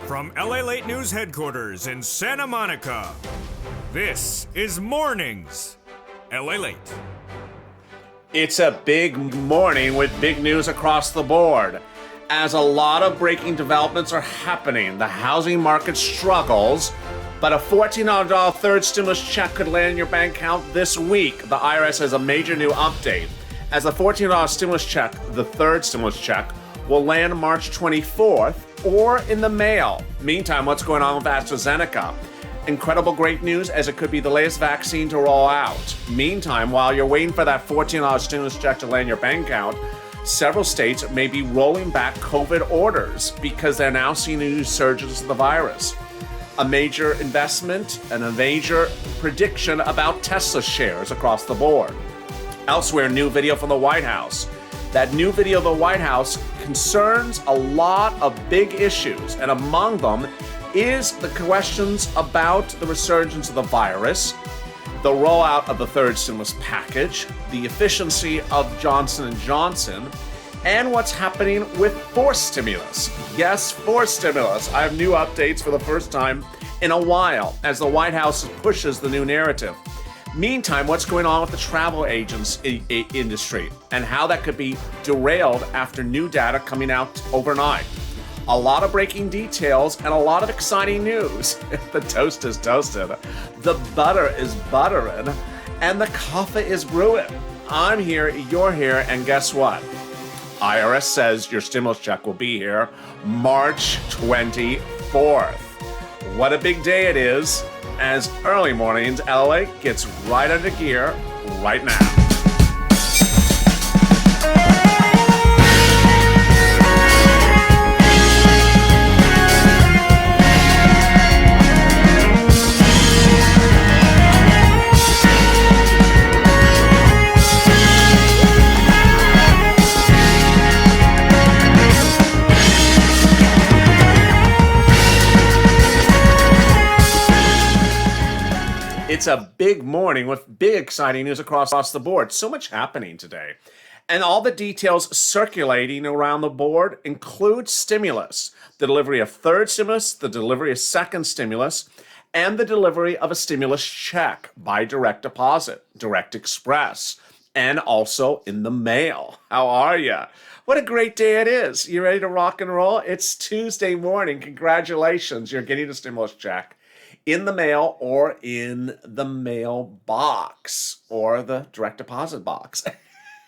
From LALATE News headquarters in Santa Monica, this is Mornings LALATE. It's a big morning with big news across the board. As a lot of breaking developments are happening, the housing market struggles, but a $14 third stimulus check could land in your bank account this week. The IRS has a major new update. As the $14 stimulus check, the third stimulus check, will land March 24th or in the mail. Meantime, what's going on with AstraZeneca? Incredible great news, as it could be the latest vaccine to roll out. Meantime, while you're waiting for that $14 stimulus check to land in your bank account, several states may be rolling back COVID orders because they're now seeing a resurgence of the virus. A major investment and a major prediction about Tesla shares across the board. Elsewhere, new video from the White House. That new video of the White House concerns a lot of big issues, and among them is the questions about the resurgence of the virus, the rollout of the third stimulus package, the efficiency of Johnson & Johnson, and what's happening with forced stimulus. Yes, forced stimulus. I have new updates for the first time in a while as the White House pushes the new narrative. Meantime, what's going on with the travel agents industry and how that could be derailed after new data coming out overnight. A lot of breaking details and a lot of exciting news. The toast is toasted, the butter is buttering, and the coffee is brewing. I'm here, you're here, and guess what? IRS says your stimulus check will be here March 24th. What a big day it is, as early mornings LA gets right under gear right now. It's a big morning with big exciting news across the board. So much happening today. And all the details circulating around the board include stimulus, the delivery of third stimulus, the delivery of second stimulus, and the delivery of a stimulus check by direct deposit, direct express, and also in the mail. How are you? What a great day it is. You ready to rock and roll? It's Tuesday morning. Congratulations. You're getting a stimulus check in the mail or in the mail box or the direct deposit box.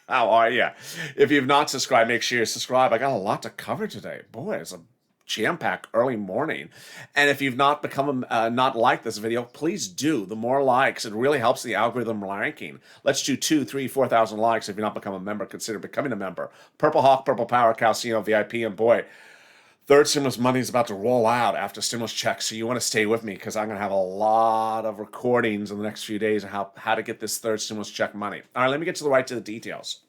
How are you? If you've not subscribed, make sure you subscribe. I got a lot to cover today. Boy, it's a jam-packed early morning. And if you've not become not liked this video, please do. The more likes, it really helps the algorithm ranking. Let's do 2,000, 3,000, 4,000 likes. If you've not become a member, consider becoming a member. Purple Hawk, Purple Power, Calcino, VIP, and boy, third stimulus money is about to roll out after stimulus checks, so you want to stay with me because I'm going to have a lot of recordings in the next few days of how to get this third stimulus check money. All right, let me get to the details.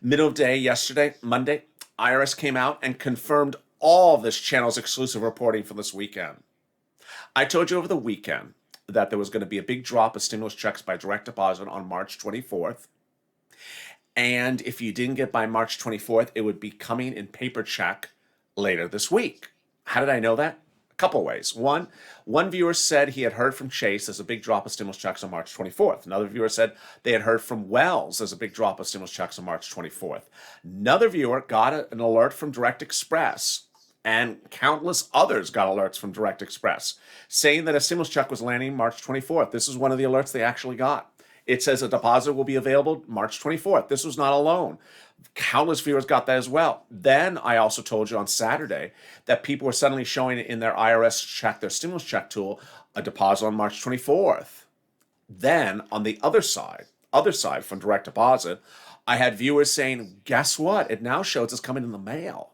Middle of day yesterday, Monday, IRS came out and confirmed all of this channel's exclusive reporting for this weekend. I told you over the weekend that there was going to be a big drop of stimulus checks by direct deposit on March 24th. And if you didn't get by March 24th, it would be coming in paper check later this week. How did I know that? A couple ways. One viewer said he had heard from Chase there's a big drop of stimulus checks on March 24th. Another viewer said they had heard from Wells there's a big drop of stimulus checks on March 24th. Another viewer got an alert from Direct Express, and countless others got alerts from Direct Express saying that a stimulus check was landing March 24th. This is one of the alerts they actually got. It says a deposit will be available March 24th. This was not alone. Countless viewers got that as well. Then I also told you on Saturday that people were suddenly showing in their IRS check, their stimulus check tool, a deposit on March 24th. Then on the other side from direct deposit, I had viewers saying, guess what? It now shows it's coming in the mail.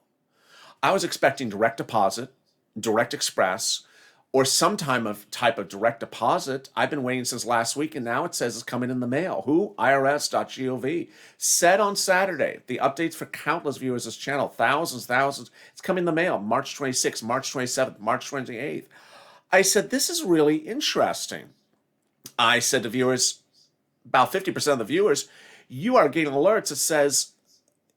I was expecting direct deposit, direct express, or some type of direct deposit. I've been waiting since last week, and now it says it's coming in the mail. Who? IRS.gov. Said on Saturday, the updates for countless viewers of this channel, thousands, it's coming in the mail, March 26th, March 27th, March 28th. I said, this is really interesting. I said to viewers, about 50% of the viewers, you are getting alerts that says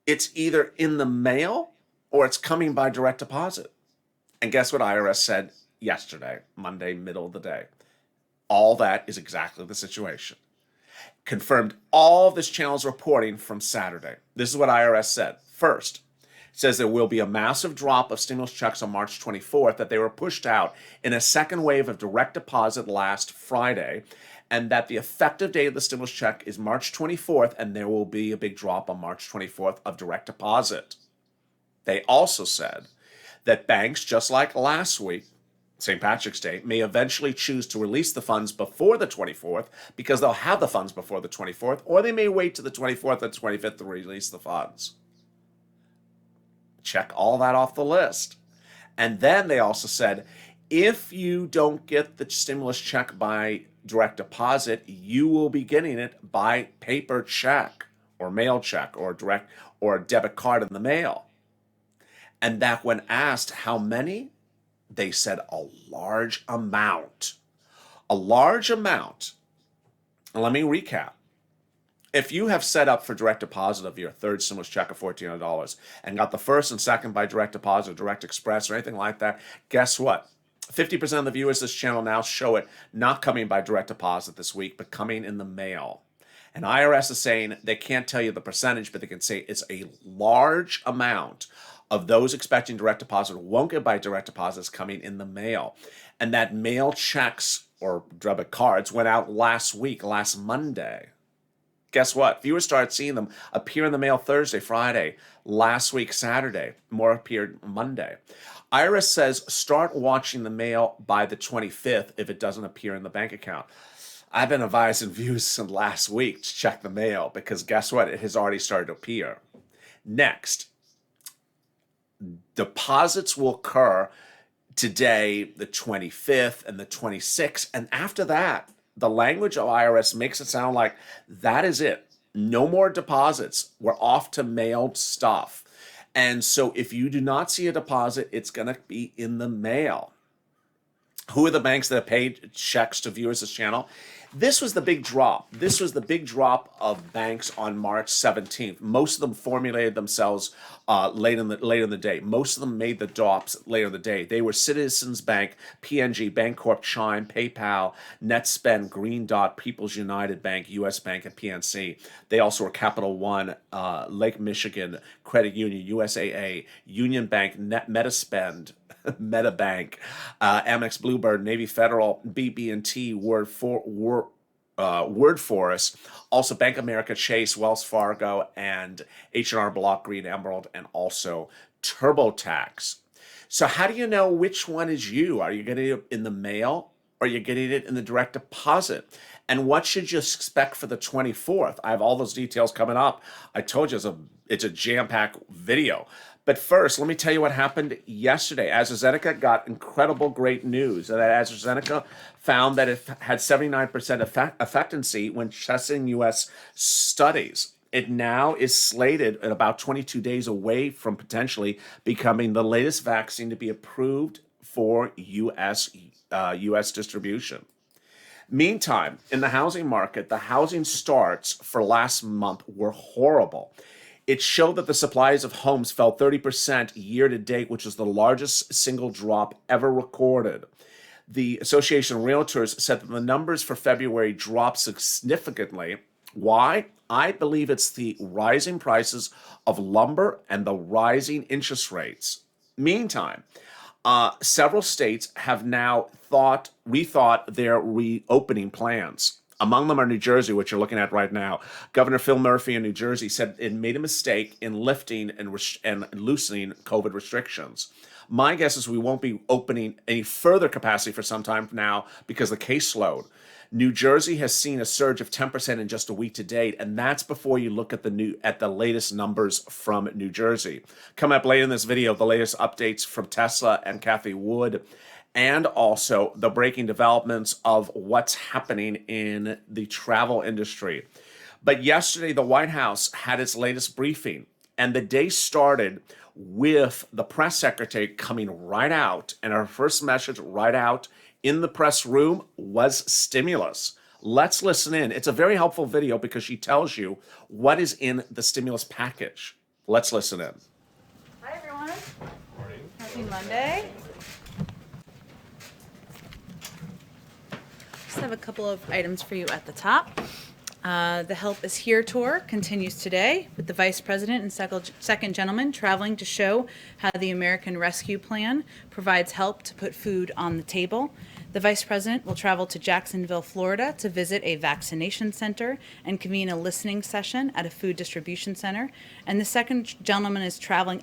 it's either in the mail or it's coming by direct deposit. And guess what IRS said yesterday, Monday, middle of the day? All that is exactly the situation. Confirmed all of this channel's reporting from Saturday. This is what IRS said. First, it says there will be a massive drop of stimulus checks on March 24th, that they were pushed out in a second wave of direct deposit last Friday, and that the effective date of the stimulus check is March 24th, and there will be a big drop on March 24th of direct deposit. They also said that banks, just like last week, St. Patrick's Day, may eventually choose to release the funds before the 24th because they'll have the funds before the 24th, or they may wait to the 24th or 25th to release the funds. Check all that off the list. And then they also said, if you don't get the stimulus check by direct deposit, you will be getting it by paper check or mail check or direct or a debit card in the mail. And that when asked how many, they said a large amount. A large amount. And let me recap. If you have set up for direct deposit of your third stimulus check of $1,400 and got the first and second by direct deposit or direct express or anything like that, guess what? 50% of the viewers of this channel now show it not coming by direct deposit this week, but coming in the mail. And IRS is saying they can't tell you the percentage, but they can say it's a large amount of those expecting direct deposit won't get by direct deposits coming in the mail. And that mail checks or debit cards went out last week, last Monday. Guess what? Viewers started seeing them appear in the mail Thursday, Friday, last week, Saturday. More appeared Monday. IRS says start watching the mail by the 25th if it doesn't appear in the bank account. I've been advising viewers since last week to check the mail because guess what? It has already started to appear. Next, deposits will occur today, the 25th and the 26th. And after that, the language of IRS makes it sound like that is it. No more deposits. We're off to mailed stuff. And so if you do not see a deposit, it's going to be in the mail. Who are the banks that have paid checks to viewers of this channel? This was the big drop. This was the big drop of banks on March 17th. Most of them formulated themselves late in the day. Most of them made the drops later in the day. They were Citizens Bank, PNG, Bancorp, Chime, PayPal, NetSpend, Green Dot, People's United Bank, US Bank, and PNC. They also were Capital One, Lake Michigan, Credit Union, USAA, Union Bank, MetaSpend, MetaBank, Amex, Bluebird, Navy Federal, BB&T, Word Forest, also Bank of America, Chase, Wells Fargo, and H&R Block, Green Emerald, and also TurboTax. So how do you know which one is you? Are you getting it in the mail or are you getting it in the direct deposit? And what should you expect for the 24th? I have all those details coming up. I told you it's a jam-packed video. But first, let me tell you what happened yesterday. AstraZeneca got incredible great news that AstraZeneca found that it had 79% effectiveness when testing U.S. studies. It now is slated at about 22 days away from potentially becoming the latest vaccine to be approved for U.S. distribution. Meantime, in the housing market, the housing starts for last month were horrible. It showed that the supplies of homes fell 30% year to date, which is the largest single drop ever recorded. The Association of Realtors said that the numbers for February dropped significantly. Why? I believe it's the rising prices of lumber and the rising interest rates. Meantime, several states have now rethought their reopening plans. Among them are New Jersey, which you're looking at right now. Governor Phil Murphy in New Jersey said it made a mistake in lifting and loosening COVID restrictions. My guess is we won't be opening any further capacity for some time now because the caseload. New Jersey has seen a surge of 10% in just a week to date, and that's before you look at the latest numbers from New Jersey. Coming up later in this video, the latest updates from Tesla and Cathie Wood, and also the breaking developments of what's happening in the travel industry. But yesterday, the White House had its latest briefing, and the day started with the press secretary coming right out, and her first message right out in the press room was stimulus. Let's listen in. It's a very helpful video because she tells you what is in the stimulus package. Let's listen in. Hi, everyone. Morning. Happy Monday. I have a couple of items for you at the top. The Help is Here tour continues today with the Vice President and Second Gentleman traveling to show how the American Rescue Plan provides help to put food on the table. The Vice President will travel to Jacksonville, Florida to visit a vaccination center and convene a listening session at a food distribution center. And the Second Gentleman is traveling,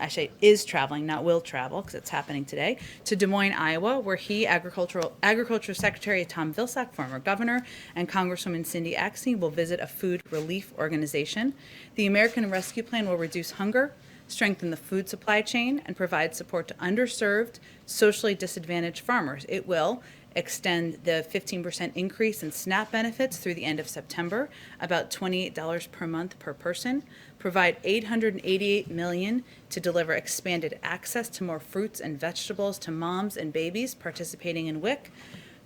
not will travel because it's happening today, to Des Moines, Iowa, where Agriculture Secretary Tom Vilsack, former governor, and Congresswoman Cindy Axne will visit a food relief organization. The American Rescue Plan will reduce hunger, strengthen the food supply chain, and provide support to underserved, socially disadvantaged farmers. It will extend the 15% increase in SNAP benefits through the end of September, about $28 per month per person, provide $888 million to deliver expanded access to more fruits and vegetables to moms and babies participating in WIC,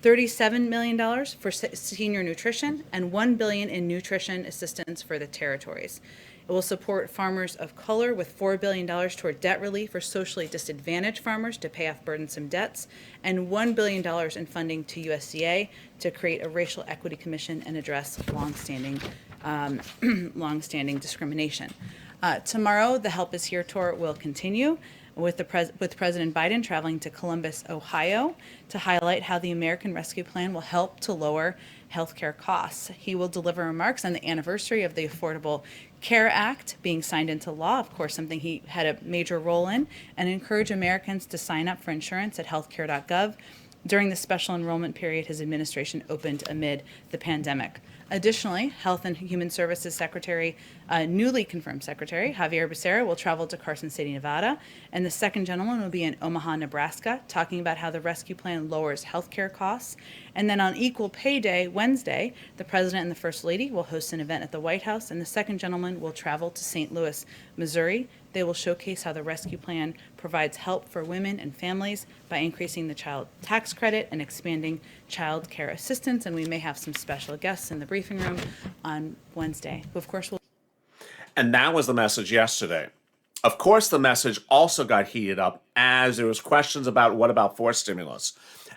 $37 million for senior nutrition, and $1 billion in nutrition assistance for the territories. It will support farmers of color with $4 billion toward debt relief for socially disadvantaged farmers to pay off burdensome debts, and $1 billion in funding to USDA to create a racial equity commission and address longstanding discrimination. Tomorrow, the Help is Here tour will continue with President Biden traveling to Columbus, Ohio, to highlight how the American Rescue Plan will help to lower healthcare costs. He will deliver remarks on the anniversary of the Affordable Care Act being signed into law, of course, something he had a major role in, and encourage Americans to sign up for insurance at healthcare.gov during the special enrollment period his administration opened amid the pandemic. Additionally, Health and Human Services Secretary, newly confirmed Secretary Javier Becerra will travel to Carson City, Nevada, and the Second Gentleman will be in Omaha, Nebraska, talking about how the rescue plan lowers healthcare costs. And then on Equal Pay Day, Wednesday, the President and the First Lady will host an event at the White House, and the Second Gentleman will travel to St. Louis, Missouri. They will showcase how the rescue plan provides help for women and families by increasing the child tax credit and expanding child care assistance. And we may have some special guests in the briefing room on Wednesday. Of course, And that was the message yesterday. Of course, the message also got heated up as there was questions about what about forced stimulus.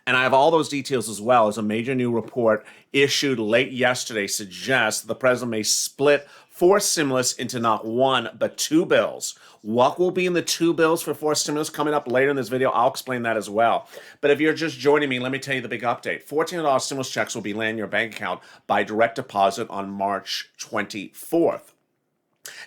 And I have all those details as well, as a major new report issued late yesterday suggests the president may split forced stimulus into not one, but two bills. What will be in the two bills for forced stimulus coming up later in this video? I'll explain that as well. But if you're just joining me, let me tell you the big update. $1,400 stimulus checks will be landing in your bank account by direct deposit on March 24th.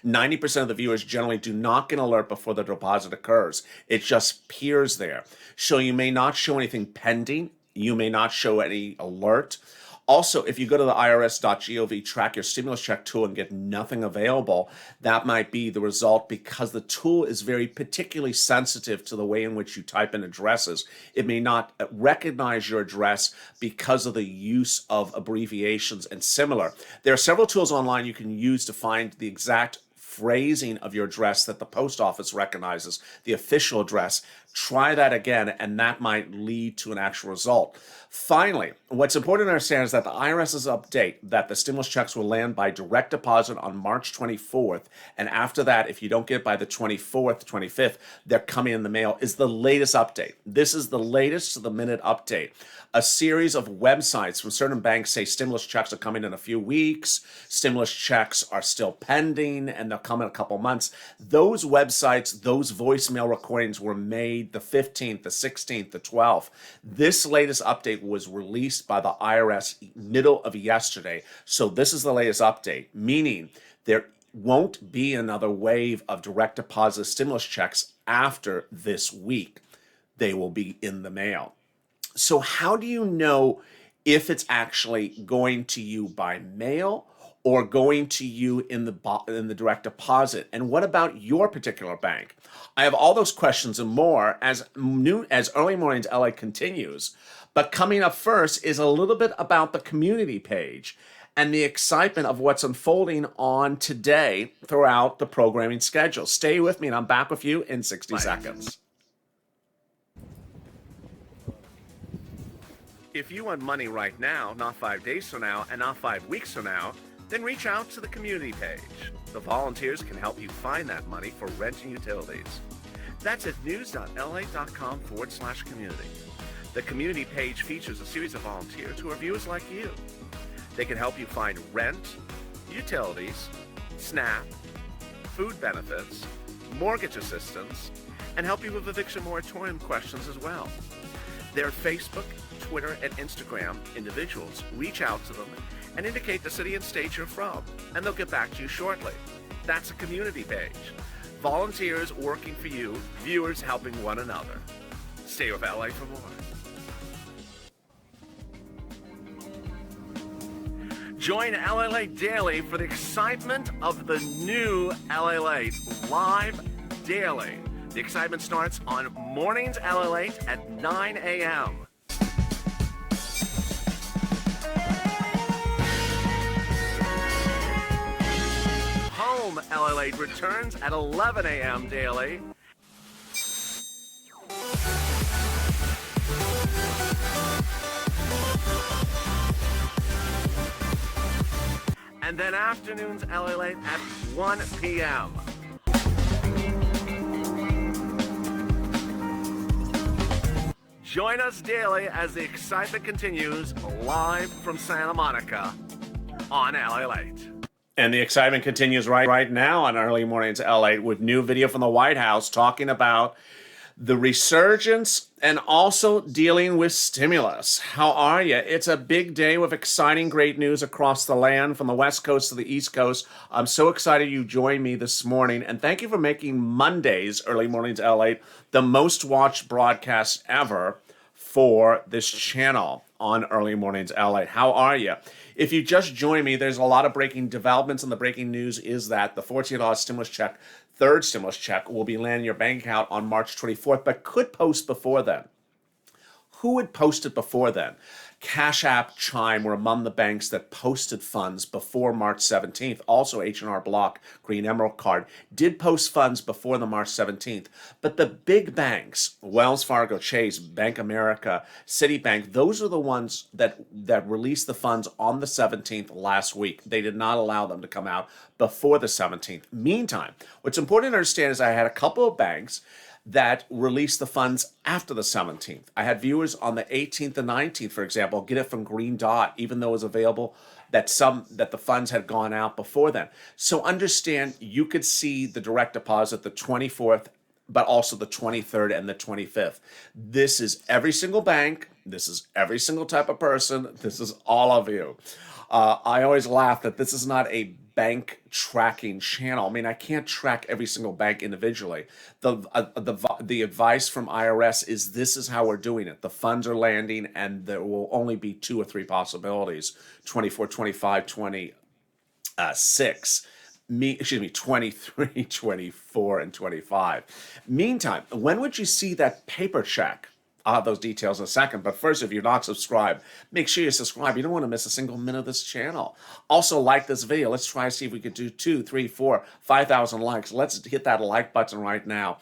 90% of the viewers generally do not get an alert before the deposit occurs. It just appears there. So you may not show anything pending. You may not show any alert. Also, if you go to the irs.gov, track your stimulus check tool and get nothing available, that might be the result because the tool is very particularly sensitive to the way in which you type in addresses. It may not recognize your address because of the use of abbreviations and similar. There are several tools online you can use to find the exact phrasing of your address that the post office recognizes, the official address. Try that again, and that might lead to an actual result. Finally, what's important to understand is that the IRS's update that the stimulus checks will land by direct deposit on March 24th, and after that, if you don't get it by the 24th, 25th, they're coming in the mail, is the latest update. This is the latest to the minute update. A series of websites from certain banks say stimulus checks are coming in a few weeks, stimulus checks are still pending, and they'll come in a couple months. Those websites, those voicemail recordings were made the 15th, the 16th, the 12th. This latest update was released by the IRS middle of yesterday. So this is the latest update, meaning there won't be another wave of direct deposit stimulus checks after this week. They will be in the mail. So how do you know if it's actually going to you by mail or going to you in the direct deposit? And what about your particular bank? I have all those questions and more as Early Mornings LA continues. But coming up first is a little bit about the community page and the excitement of what's unfolding on today throughout the programming schedule. Stay with me and I'm back with you in 60 seconds. If you want money right now, not 5 days from now, and not 5 weeks from now, then reach out to the community page. The volunteers can help you find that money for rent and utilities. That's at news.la.com/community. The community page features a series of volunteers who are viewers like you. They can help you find rent, utilities, SNAP, food benefits, mortgage assistance, and help you with eviction moratorium questions as well. Their Facebook, Twitter, and Instagram individuals reach out to them and indicate the city and state you're from, and they'll get back to you shortly. That's a community page. Volunteers working for you, viewers helping one another. Stay with LA for more. Join LALATE Daily for the excitement of the new LALATE live daily. The excitement starts on Mornings LALATE at 9 a.m. Home LALATE returns at 11 a.m. daily. And then afternoons LALATE at 1 p.m. Join us daily as the excitement continues live from Santa Monica on LALATE. And the excitement continues right now on Early Mornings LA with new video from the White House talking about the resurgence and also dealing with stimulus. How are you? It's a big day with exciting, great news across the land from the West Coast to the East Coast. I'm so excited you joined me this morning, and thank you for making Mondays, Early Mornings LA, the most watched broadcast ever for this channel on Early Mornings LA. How are you? If you just joined me, there's a lot of breaking developments, and the breaking news is that the $14 stimulus check, third stimulus check, will be landing in your bank account on March 24th, but could post before then. Who would post it before then? Cash App, Chime were among the banks that posted funds before March 17th. Also, H&R Block, Green Emerald Card, did post funds before the March 17th. But the big banks, Wells Fargo, Chase, Bank America, Citibank, those are the ones that released the funds on the 17th last week. They did not allow them to come out before the 17th. Meantime, what's important to understand is I had a couple of banks that released the funds after the 17th. I had viewers on the 18th and 19th, for example, get it from Green Dot, even though it was available that the funds had gone out before then. So understand, you could see the direct deposit the 24th, but also the 23rd and the 25th. This is every single bank. This is every single type of person. This is all of you. I always laugh that this is not a bank tracking channel. I mean, I can't track every single bank individually. The advice from IRS is this is how we're doing it. The funds are landing, and there will only be 2 or 3 possibilities: 24, 25, 26. 23, 24, and 25. Meantime, when would you see that paper check? I'll have those details in a second. But first, if you're not subscribed, make sure you subscribe. You don't want to miss a single minute of this channel. Also, like this video. Let's try to see if we could do 2, 3, 4, 5,000 likes. Let's hit that like button right now.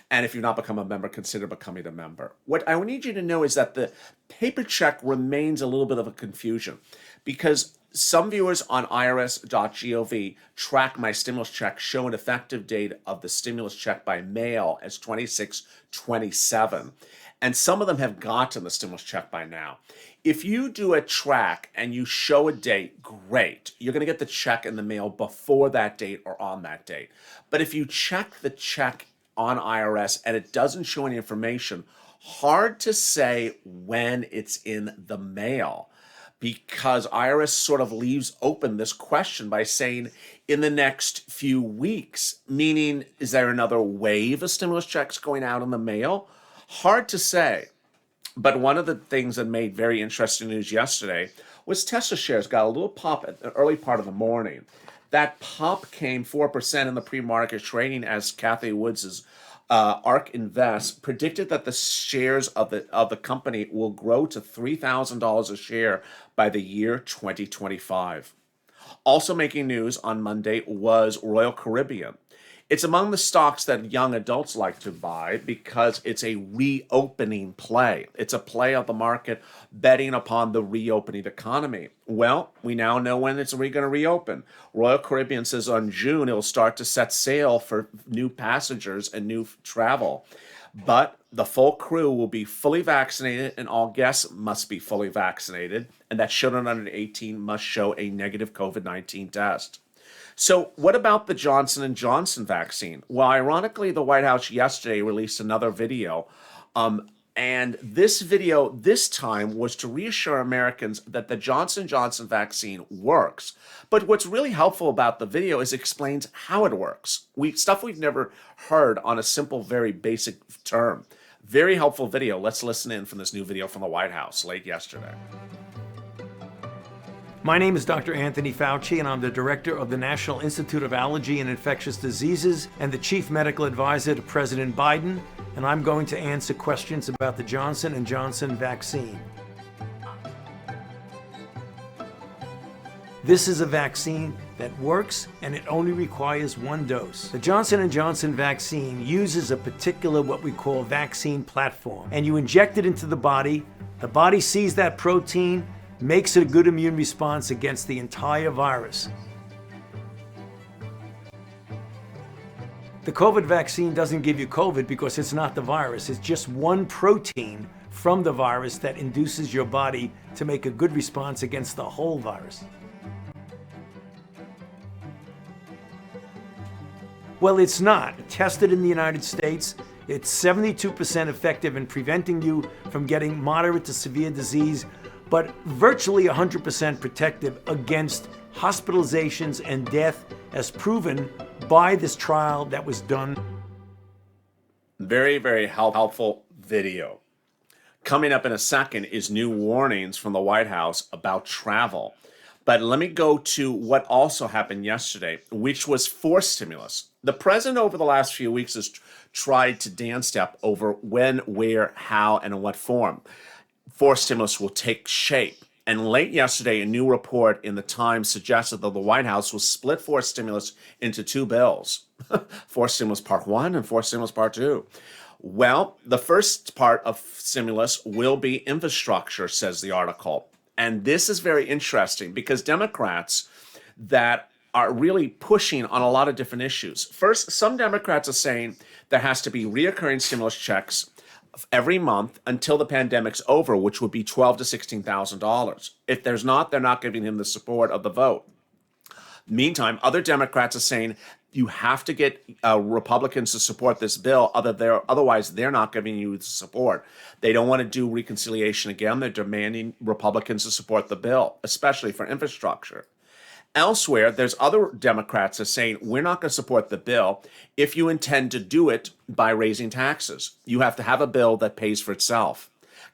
And if you've not become a member, consider becoming a member. What I need you to know is that the paper check remains a little bit of a confusion, because some viewers on irs.gov track my stimulus check, show an effective date of the stimulus check by mail as 26/27. And some of them have gotten the stimulus check by now. If you do a track and you show a date, great. You're going to get the check in the mail before that date or on that date. But if you check the check on IRS and it doesn't show any information, hard to say when it's in the mail, because IRS sort of leaves open this question by saying in the next few weeks, meaning is there another wave of stimulus checks going out in the mail? Hard to say. But one of the things that made very interesting news yesterday was Tesla shares got a little pop at the early part of the morning. That pop came 4% in the pre-market trading as Kathy Woods' ARK Invest predicted that the shares of the company will grow to $3,000 a share by the year 2025. Also making news on Monday was Royal Caribbean. It's among the stocks that young adults like to buy because it's a reopening play. It's a play of the market betting upon the reopening economy. Well, we now know when it's going to reopen. Royal Caribbean says on June it'll start to set sail for new passengers and new travel. But the full crew will be fully vaccinated and all guests must be fully vaccinated. And that children under 18 must show a negative COVID-19 test. So what about the Johnson & Johnson vaccine? Well, ironically, the White House yesterday released another video. And this video this time was to reassure Americans that the Johnson & Johnson vaccine works. But what's really helpful about the video is it explains how it works. Stuff we've never heard on a simple, very basic term. Very helpful video. Let's listen in from this new video from the White House late yesterday. My name is Dr. Anthony Fauci, and I'm the director of the National Institute of Allergy and Infectious Diseases and the chief medical advisor to President Biden, and I'm going to answer questions about the Johnson & Johnson vaccine. This is a vaccine that works, and it only requires one dose. The Johnson & Johnson vaccine uses a particular what we call vaccine platform, and you inject it into the body sees that protein, makes it a good immune response against the entire virus. The COVID vaccine doesn't give you COVID because it's not the virus. It's just one protein from the virus that induces your body to make a good response against the whole virus. Well, it's not. Tested in the United States, it's 72% effective in preventing you from getting moderate to severe disease, but virtually 100% protective against hospitalizations and death, as proven by this trial that was done. Very, very helpful video. Coming up in a second is new warnings from the White House about travel. But let me go to what also happened yesterday, which was forced stimulus. The president over the last few weeks has tried to dance step over when, where, how, and in what form forced stimulus will take shape. And late yesterday, a new report in the Times suggested that the White House will split forced stimulus into two bills, forced stimulus part 1 and forced stimulus part 2. Well, the first part of stimulus will be infrastructure, says the article. And this is very interesting because Democrats that are really pushing on a lot of different issues. First, some Democrats are saying there has to be reoccurring stimulus checks every month until the pandemic's over, which would be $12,000 to $16,000. If there's not, they're not giving him the support of the vote. Meantime, other Democrats are saying you have to get Republicans to support this bill, otherwise they're not giving you the support. They don't want to do reconciliation again. They're demanding Republicans to support the bill, especially for infrastructure. Elsewhere, there's other Democrats that are saying, we're not going to support the bill if you intend to do it by raising taxes. You have to have a bill that pays for itself.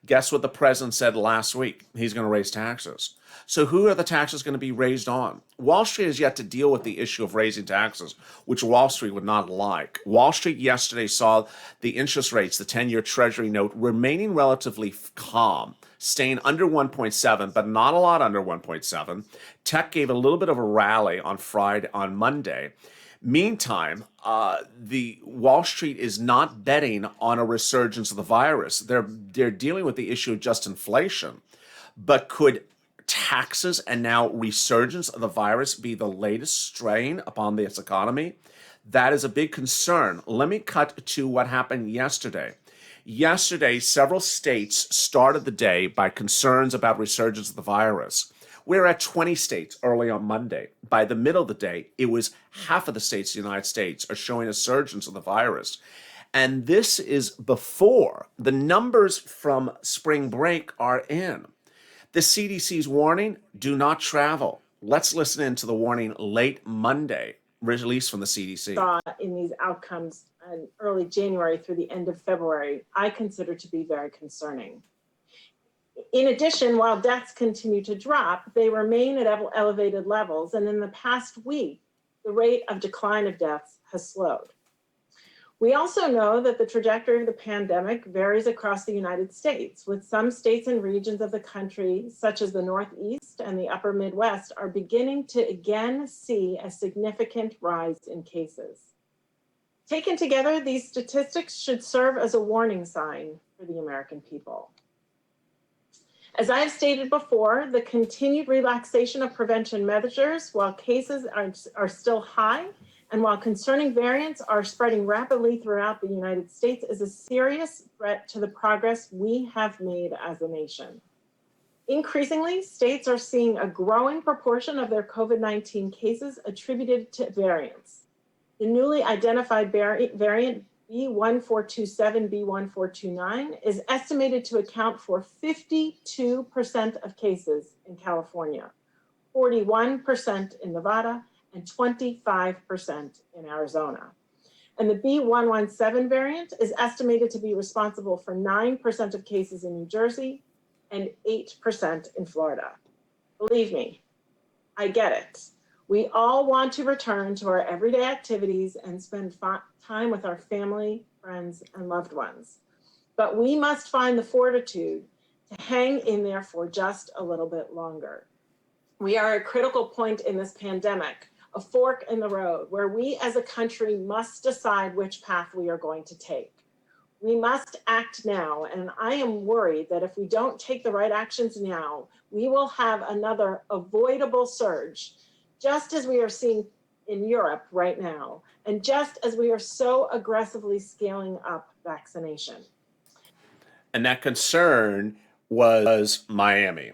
Guess what the president said last week? He's going to raise taxes. So who are the taxes going to be raised on? Wall Street has yet to deal with the issue of raising taxes, which Wall Street would not like. Wall Street yesterday saw the interest rates, the 10-year Treasury note, remaining relatively calm, staying under 1.7, but not a lot under 1.7. Tech gave a little bit of a rally on Monday. Meantime, the Wall Street is not betting on a resurgence of the virus. They're dealing with the issue of just inflation. But could taxes and now resurgence of the virus be the latest strain upon this economy? That is a big concern. Let me cut to what happened yesterday. Yesterday, several states started the day by concerns about resurgence of the virus. We're at 20 states early on Monday. By the middle of the day, it was half of the states in the United States are showing a surge of the virus. And this is before the numbers from spring break are in. The CDC's warning, do not travel. Let's listen in to the warning late Monday, released from the CDC. Saw in these outcomes in early January through the end of February, I consider to be very concerning. In addition, while deaths continue to drop, they remain at elevated levels. And in the past week, the rate of decline of deaths has slowed. We also know that the trajectory of the pandemic varies across the United States, with some states and regions of the country, such as the Northeast and the upper Midwest, are beginning to again see a significant rise in cases. Taken together, these statistics should serve as a warning sign for the American people. As I have stated before, the continued relaxation of prevention measures while cases are still high and while concerning variants are spreading rapidly throughout the United States is a serious threat to the progress we have made as a nation. Increasingly, states are seeing a growing proportion of their COVID-19 cases attributed to variants. The newly identified variant B1427, B1429 is estimated to account for 52% of cases in California, 41% in Nevada, and 25% in Arizona. And the B117 variant is estimated to be responsible for 9% of cases in New Jersey and 8% in Florida. Believe me, I get it. We all want to return to our everyday activities and spend time with our family, friends, and loved ones. But we must find the fortitude to hang in there for just a little bit longer. We are at a critical point in this pandemic, a fork in the road, where we as a country must decide which path we are going to take. We must act now, and I am worried that if we don't take the right actions now, we will have another avoidable surge, just as we are seeing in Europe right now, and just as we are so aggressively scaling up vaccination. And that concern was Miami.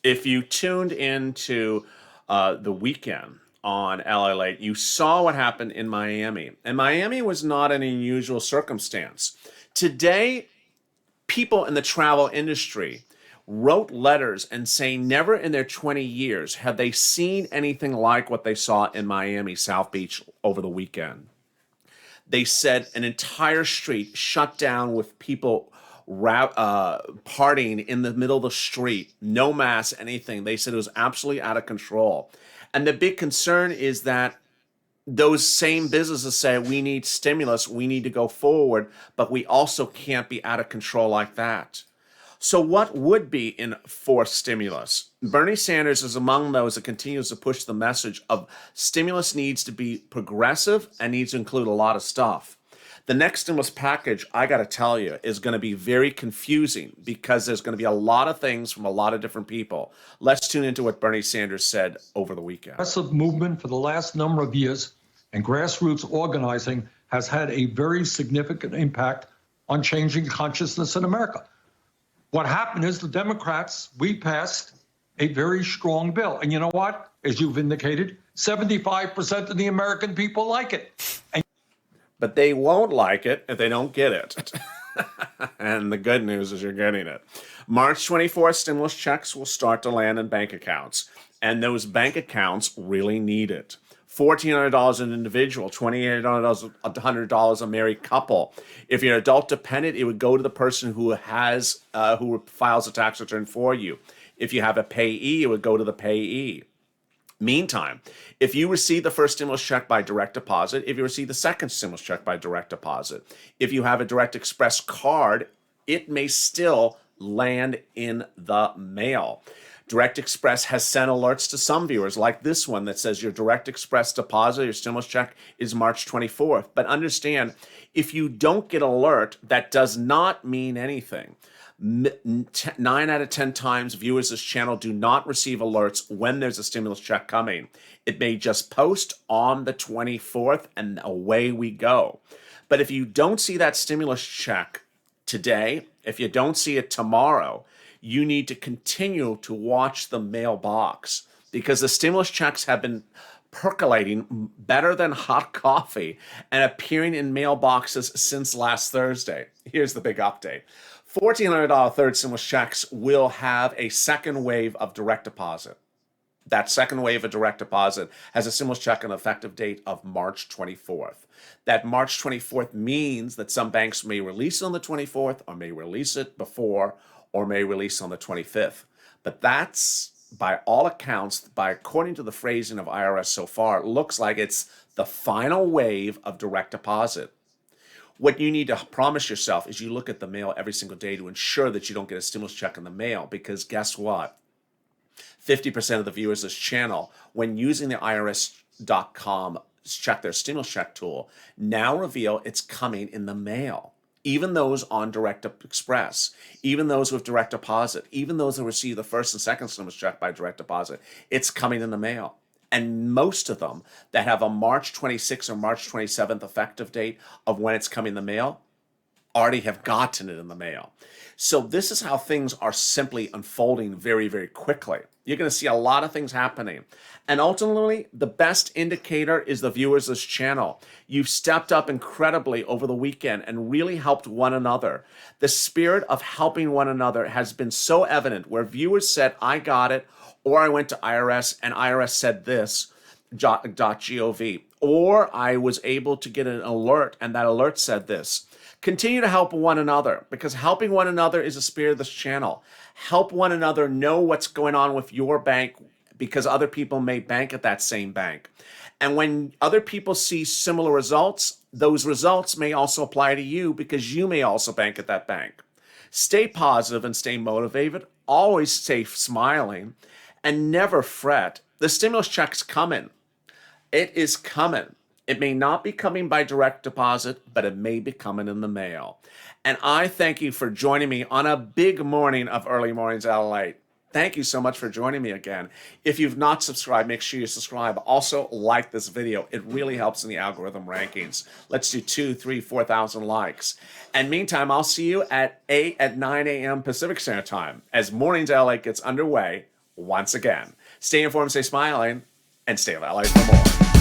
If you tuned into the weekend on LALATE, you saw what happened in Miami. And Miami was not an unusual circumstance. Today, people in the travel industry wrote letters and saying never in their 20 years have they seen anything like what they saw in Miami, South Beach over the weekend. They said an entire street shut down with people partying in the middle of the street, no mask, anything. They said it was absolutely out of control. And the big concern is that those same businesses say we need stimulus, we need to go forward, but we also can't be out of control like that. So what would be enforced stimulus? Bernie Sanders is among those that continues to push the message of stimulus needs to be progressive and needs to include a lot of stuff. The next stimulus package, I got to tell you, is going to be very confusing because there's going to be a lot of things from a lot of different people. Let's tune into what Bernie Sanders said over the weekend. Progressive movement for the last number of years and grassroots organizing has had a very significant impact on changing consciousness in America. What happened is the Democrats, we passed a very strong bill. And you know what? As you've indicated, 75% of the American people like it. But they won't like it if they don't get it. And the good news is you're getting it. March 24th, stimulus checks will start to land in bank accounts. And those bank accounts really need it. $1,400 an individual, $2,800 a married couple. If you're an adult dependent, it would go to the person who files a tax return for you. If you have a payee, it would go to the payee. Meantime, if you receive the first stimulus check by direct deposit, if you receive the second stimulus check by direct deposit, if you have a Direct Express card, it may still land in the mail. Direct Express has sent alerts to some viewers like this one that says your Direct Express deposit, your stimulus check is March 24th. But understand, if you don't get alert, that does not mean anything. 9 out of 10 times viewers of this channel do not receive alerts when there's a stimulus check coming. It may just post on the 24th and away we go. But if you don't see that stimulus check today, if you don't see it tomorrow, you need to continue to watch the mailbox because the stimulus checks have been percolating better than hot coffee and appearing in mailboxes since last Thursday. Here's the big update. $1,400 third stimulus checks will have a second wave of direct deposit. That second wave of direct deposit has a stimulus check on an effective date of March 24th. That March 24th means that some banks may release it on the 24th or may release it before or may release on the 25th. But that's, by all accounts, according to the phrasing of IRS so far, it looks like it's the final wave of direct deposit. What you need to promise yourself is you look at the mail every single day to ensure that you don't get a stimulus check in the mail, because guess what? 50% of the viewers of this channel, when using the IRS.com check their stimulus check tool now reveal it's coming in the mail. Even those on Direct Express, even those with direct deposit, even those that receive the first and second stimulus check by direct deposit, it's coming in the mail. And most of them that have a March 26th or March 27th effective date of when it's coming in the mail already have gotten it in the mail. So this is how things are simply unfolding very, very quickly. You're going to see a lot of things happening. And ultimately, the best indicator is the viewers of this channel. You've stepped up incredibly over the weekend and really helped one another. The spirit of helping one another has been so evident where viewers said, I got it, or I went to IRS and IRS said this, .gov, or I was able to get an alert and that alert said this. Continue to help one another, because helping one another is the spirit of this channel. Help one another know what's going on with your bank, because other people may bank at that same bank. And when other people see similar results, those results may also apply to you, because you may also bank at that bank. Stay positive and stay motivated. Always stay smiling and never fret. The stimulus check's coming. It is coming. It may not be coming by direct deposit, but it may be coming in the mail. And I thank you for joining me on a big morning of Early Mornings at LALATE. Thank you so much for joining me again. If you've not subscribed, make sure you subscribe. Also, like this video. It really helps in the algorithm rankings. Let's do 2,000, 3,000, 4,000 likes. And meantime, I'll see you at 9 a.m. Pacific Standard Time as Mornings at LALATE gets underway once again. Stay informed, stay smiling, and stay at LALATE for more.